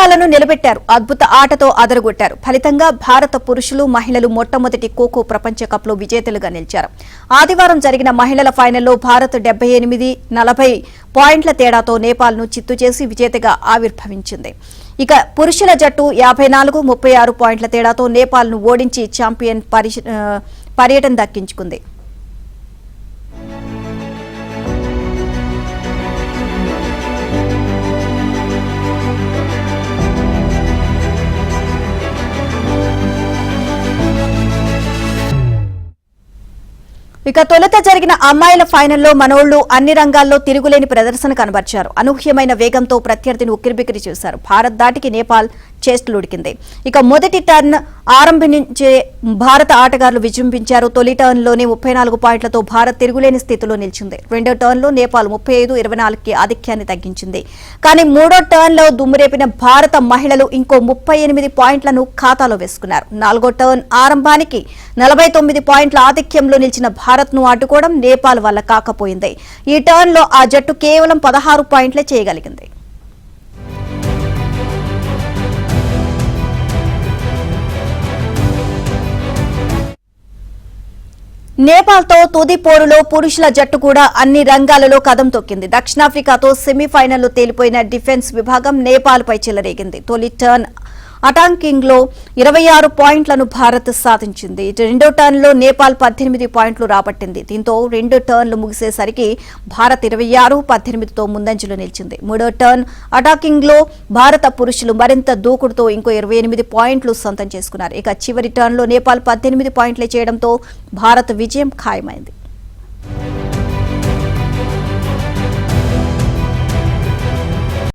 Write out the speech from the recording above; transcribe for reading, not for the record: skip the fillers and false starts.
అంచనాలను నిలబెట్టారు. అద్భుత ఆటతో అదరగొట్టారు. ఫలితంగా భారత పురుషులు, మహిళలు మొట్టమొదటి ఖోఖో ప్రపంచ కప్లో విజేతలుగా నిలిచారు. ఆదివారం జరిగిన మహిళల ఫైనల్లో భారత్ 78-40 పాయింట్ల తేడాతో నేపాల్ను చిత్తు చేసి విజేతగా ఆవిర్భవించింది. ఇక పురుషుల జట్టు 54-36 పాయింట్ల తేడాతో నేపాల్ను ఓడించి ఛాంపియన్ పర్యటన దక్కించుకుంది. ఇక తొలుత జరిగిన అమ్మాయిల ఫైనల్లో మనోళ్లు అన్ని రంగాల్లో తిరుగులేని ప్రదర్శన కనబర్చారు. అనూహ్యమైన వేగంతో ప్రత్యర్థిని ఉక్కిరిబిక్కిరి చేశారు. భారత్ దాటికి నేపాల్ చేష్టలుడికింది. ఇక మొదటి టర్న్ ఆరంభించే భారత ఆటగాళ్లు విజృంభించారు. తొలి టర్న్లోనే 34 పాయింట్లతో భారత్ తిరుగులేని స్థితిలో నిలిచింది. రెండో టర్న్లో నేపాల్ 35-24కి ఆధిక్యాన్ని తగ్గించింది. కానీ మూడో టర్న్లో దుమ్మురేపిన భారత మహిళలు ఇంకో 38 పాయింట్లను ఖాతాలో వేసుకున్నారు. నాలుగో టర్న్ ఆరంభానికి 49 పాయింట్ల ఆధిక్యంలో నిలిచిన భారత్ను అడ్డుకోవడం నేపాల్ వల్ల కాకపోయింది. ఈ టర్న్లో ఆ జట్టు కేవలం 16 పాయింట్లే చేయగలిగింది. నేపాల్తో తుది పోరులో పురుషుల జట్టు కూడా అన్ని రంగాలలో కదం తొక్కింది. దక్షిణాఫ్రికాతో సెమీఫైనల్లో తేలిపోయిన డిఫెన్స్ విభాగం నేపాల్పై చెలరేగింది. తొలి టర్న్ అటాకింగ్ లో 26 పాయింట్లను భారత్ సాధించింది. రెండో టర్న్లో నేపాల్ 18 పాయింట్లు రాబట్టింది. దీంతో రెండు టర్న్లు ముగిసేసరికి భారత్ 26-18తో ముందంజలో నిలిచింది. మూడో టర్న్ అటాకింగ్ లో భారత పురుషులు మరింత దూకుడుతో ఇంకో 28 పాయింట్లు సొంతం చేసుకున్నారు. ఇక చివరి టర్న్లో నేపాల్ 18 పాయింట్లే చేయడంతో భారత్ విజయం ఖాయమైంది.